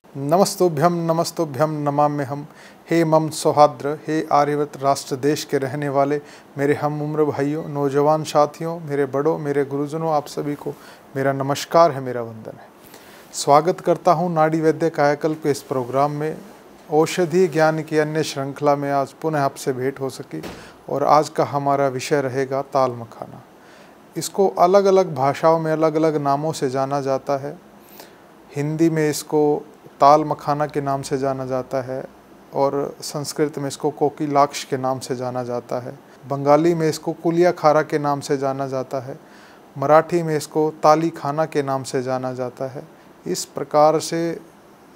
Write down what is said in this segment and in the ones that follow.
नमस्तोभ्यम नमस्तोभ्यम नमाम्यहम्। हे मम सौहार्द्र, हे आर्यवत राष्ट्र देश के रहने वाले मेरे हम उम्र भाइयों, नौजवान साथियों, मेरे बड़ों, मेरे गुरुजनों, आप सभी को मेरा नमस्कार है, मेरा वंदन है। स्वागत करता हूँ नाड़ी वैद्य कायाकल्प के इस प्रोग्राम में। औषधि ज्ञान की अन्य श्रृंखला में आज पुनः आपसे भेंट हो सकी और आज का हमारा विषय रहेगा ताल मखाना। इसको अलग अलग भाषाओं में अलग अलग नामों से जाना जाता है। हिंदी में इसको ताल मखाना के नाम से जाना जाता है और संस्कृत में इसको कोकिलाक्ष के नाम से जाना जाता है। बंगाली में इसको कुलिया खारा के नाम से जाना जाता है। मराठी में इसको ताली खाना के नाम से जाना जाता है। इस प्रकार से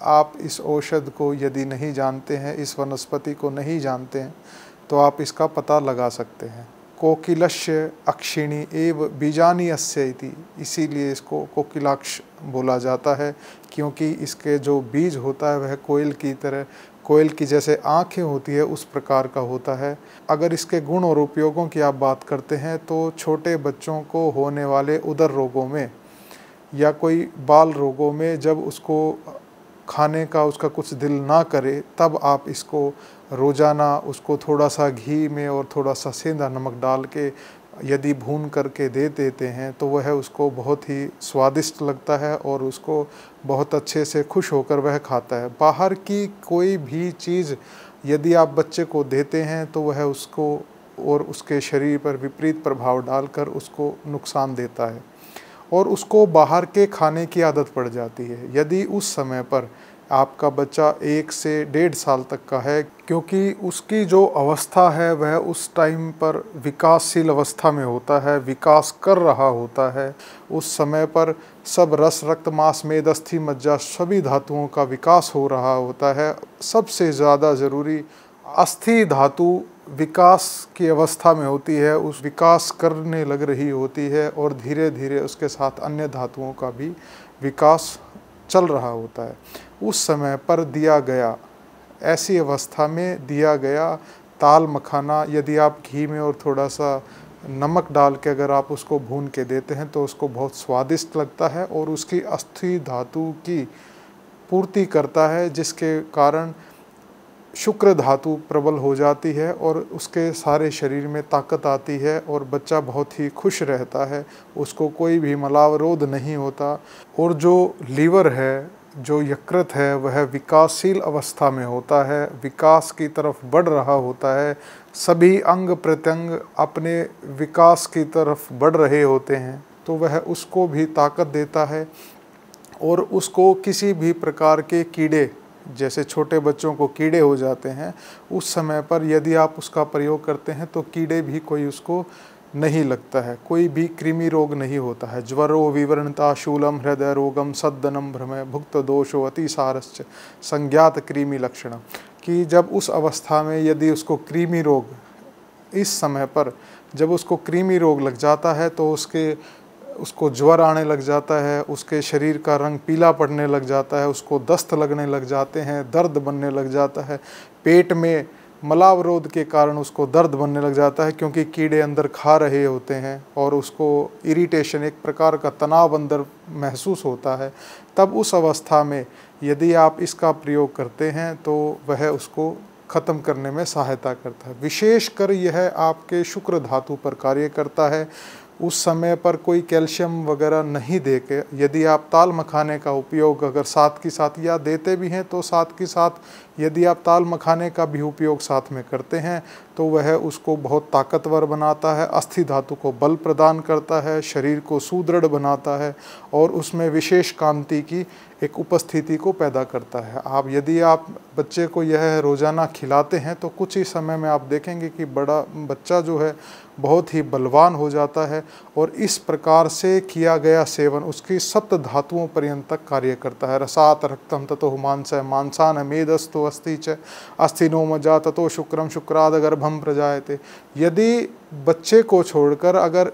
आप इस औषध को यदि नहीं जानते हैं, इस वनस्पति को नहीं जानते हैं, तो आप इसका पता लगा सकते हैं। कोकिलस्य अक्षिणी एव बीजानी अस्य इति, इसीलिए इसको कोकिलाक्ष बोला जाता है, क्योंकि इसके जो बीज होता है वह कोयल की जैसे आँखें होती है उस प्रकार का होता है। अगर इसके गुण और उपयोगों की आप बात करते हैं तो छोटे बच्चों को होने वाले उदर रोगों में या कोई बाल रोगों में जब उसको खाने का उसका कुछ दिल ना करे, तब आप इसको रोज़ाना उसको थोड़ा सा घी में और थोड़ा सा सेंधा नमक डाल के यदि भून करके दे देते हैं तो वह उसको बहुत ही स्वादिष्ट लगता है और उसको बहुत अच्छे से खुश होकर वह खाता है। बाहर की कोई भी चीज़ यदि आप बच्चे को देते हैं तो वह उसको और उसके शरीर पर विपरीत प्रभाव डालकर उसको नुकसान देता है और उसको बाहर के खाने की आदत पड़ जाती है। यदि उस समय पर आपका बच्चा 1 से 1.5 साल तक का है, क्योंकि उसकी जो अवस्था है वह उस टाइम पर विकासशील अवस्था में होता है, विकास कर रहा होता है, उस समय पर सब रस रक्त मांस मेद अस्थि मज्जा सभी धातुओं का विकास हो रहा होता है। सबसे ज़्यादा ज़रूरी अस्थि धातु विकास की अवस्था में होती है, उस विकास करने लग रही होती है और धीरे धीरे उसके साथ अन्य धातुओं का भी विकास चल रहा होता है। उस समय पर दिया गया, ऐसी अवस्था में दिया गया ताल मखाना यदि आप घी में और थोड़ा सा नमक डाल के अगर आप उसको भून के देते हैं तो उसको बहुत स्वादिष्ट लगता है और उसकी अस्थि धातु की पूर्ति करता है, जिसके कारण शुक्र धातु प्रबल हो जाती है और उसके सारे शरीर में ताकत आती है और बच्चा बहुत ही खुश रहता है, उसको कोई भी मलावरोध नहीं होता। और जो लीवर है, जो यकृत है, वह विकासशील अवस्था में होता है, विकास की तरफ बढ़ रहा होता है, सभी अंग प्रत्यंग अपने विकास की तरफ बढ़ रहे होते हैं, तो वह उसको भी ताकत देता है। और उसको किसी भी प्रकार के कीड़े, जैसे छोटे बच्चों को कीड़े हो जाते हैं, उस समय पर यदि आप उसका प्रयोग करते हैं तो कीड़े भी कोई उसको नहीं लगता है, कोई भी कृमि रोग नहीं होता है। ज्वरो विवरणता शूलम हृदय रोगम सद्दनम भ्रमय भुक्त दोषो अतिसारश्च संज्ञात कृमि लक्षण, कि जब उस अवस्था में यदि उसको कृमि रोग, इस समय पर जब उसको कृमि रोग लग जाता है तो उसको ज्वर आने लग जाता है, उसके शरीर का रंग पीला पड़ने लग जाता है, उसको दस्त लगने लग जाते हैं, दर्द बनने लग जाता है, पेट में मलावरोध के कारण उसको दर्द बनने लग जाता है, क्योंकि कीड़े अंदर खा रहे होते हैं और उसको इरिटेशन, एक प्रकार का तनाव अंदर महसूस होता है। तब उस अवस्था में यदि आप इसका प्रयोग करते हैं तो वह उसको ख़त्म करने में सहायता करता है। विशेषकर यह आपके शुक्र धातु पर कार्य करता है। उस समय पर कोई कैल्शियम वगैरह नहीं दे के यदि आप ताल मखाने का उपयोग अगर साथ के साथ या देते भी हैं तो साथ के साथ यदि आप ताल मखाने का भी उपयोग साथ में करते हैं तो वह उसको बहुत ताकतवर बनाता है, अस्थि धातु को बल प्रदान करता है, शरीर को सुदृढ़ बनाता है और उसमें विशेष कांति की एक उपस्थिति को पैदा करता है। यदि आप बच्चे को यह रोज़ाना खिलाते हैं तो कुछ ही समय में आप देखेंगे कि बच्चा जो है बहुत ही बलवान हो जाता है और इस प्रकार से किया गया सेवन उसकी सप्त धातुओं पर्यंत तक कार्य करता है। रसात रक्तम ततो मांस मांसान मेदस्तु अस्थि च अस्थिनो मज्जा ततो शुक्रम शुक्राद गर्भम प्रजायते। यदि बच्चे को छोड़कर अगर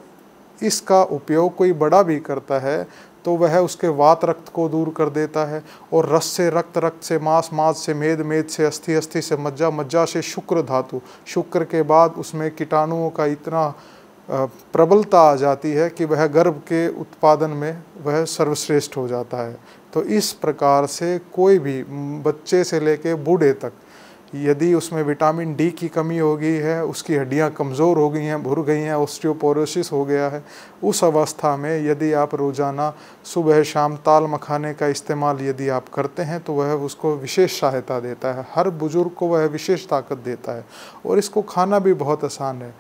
इसका उपयोग कोई बड़ा भी करता है तो वह उसके वात रक्त को दूर कर देता है और रस से रक्त, रक्त से मांस, मांस से मेद, मेद से अस्थि, अस्थि से मज्जा, मज्जा से शुक्र धातु, शुक्र के बाद उसमें कीटाणुओं का इतना प्रबलता आ जाती है कि वह गर्भ के उत्पादन में वह सर्वश्रेष्ठ हो जाता है। तो इस प्रकार से कोई भी बच्चे से लेके बूढ़े तक यदि उसमें विटामिन डी की कमी हो गई है, उसकी हड्डियां कमज़ोर हो गई हैं, भुर गई हैं, ऑस्टियोपोरोसिस हो गया है, उस अवस्था में यदि आप रोज़ाना सुबह शाम ताल मखाने का इस्तेमाल यदि आप करते हैं तो वह उसको विशेष सहायता देता है। हर बुजुर्ग को वह विशेष ताकत देता है और इसको खाना भी बहुत आसान है।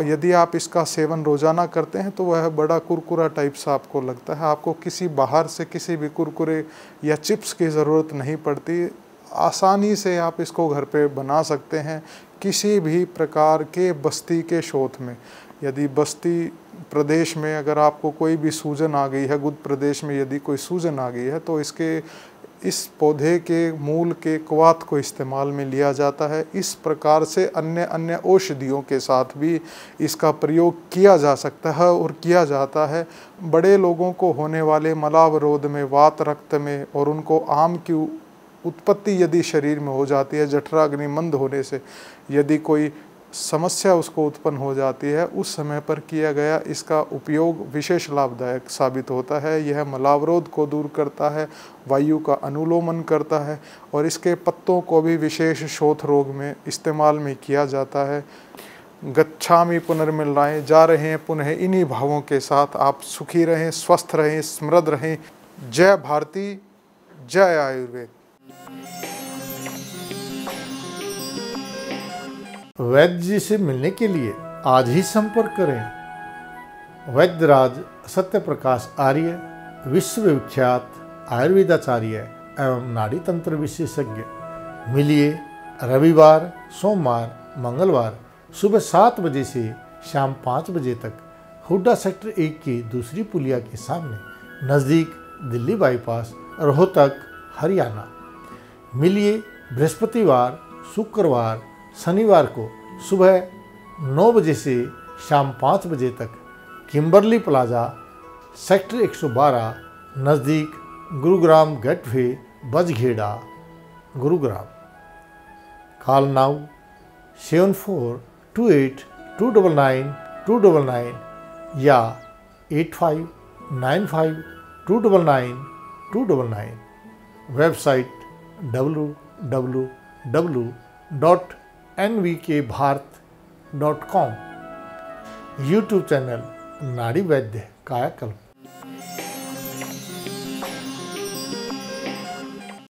यदि आप इसका सेवन रोज़ाना करते हैं तो वह बड़ा कुरकुरा टाइप सा आपको लगता है। आपको किसी बाहर से किसी भी कुरकुरे या चिप्स की ज़रूरत नहीं पड़ती। आसानी से आप इसको घर पे बना सकते हैं किसी भी प्रकार के बस्ती के शोथ में। यदि बस्ती प्रदेश में अगर आपको कोई भी सूजन आ गई है, गुद प्रदेश में यदि कोई सूजन आ गई है, तो इस पौधे के मूल के क्वाथ को इस्तेमाल में लिया जाता है। इस प्रकार से अन्य अन्य औषधियों के साथ भी इसका प्रयोग किया जा सकता है और किया जाता है। बड़े लोगों को होने वाले मलावरोध में, वात रक्त में और उनको आम की उत्पत्ति यदि शरीर में हो जाती है, जठराग्नि मंद होने से यदि कोई समस्या उसको उत्पन्न हो जाती है, उस समय पर किया गया इसका उपयोग विशेष लाभदायक साबित होता है। यह मलावरोध को दूर करता है, वायु का अनुलोमन करता है और इसके पत्तों को भी विशेष शोथ रोग में इस्तेमाल में किया जाता है। गच्छामि पुनर्मिलनाय, जा रहे हैं पुनः इन्हीं भावों के साथ। आप सुखी रहें, स्वस्थ रहें, समृद्ध रहें। जय भारती, जय आयुर्वेद। वैद्य जी से मिलने के लिए आज ही संपर्क करें। वैद्यराज सत्य प्रकाश आर्य, विश्वविख्यात आयुर्वेदाचार्य एवं नाड़ी तंत्र विशेषज्ञ। मिलिए रविवार, सोमवार, मंगलवार सुबह 7 बजे से शाम 5 बजे तक हुड्डा सेक्टर 1 की दूसरी पुलिया के सामने, नज़दीक दिल्ली बाईपास, रोहतक, हरियाणा। मिलिए बृहस्पतिवार, शुक्रवार, शनिवार को सुबह 9 बजे से शाम 5 बजे तक किम्बरली प्लाजा, सेक्टर 112, नज़दीक Gurugram gateway, Bajghera, Gurugram. Call now 7428299299 या 8595299299। Website www.nvkbharat.com। यूट्यूब चैनल नाड़ी वैद्य कायाकल्प।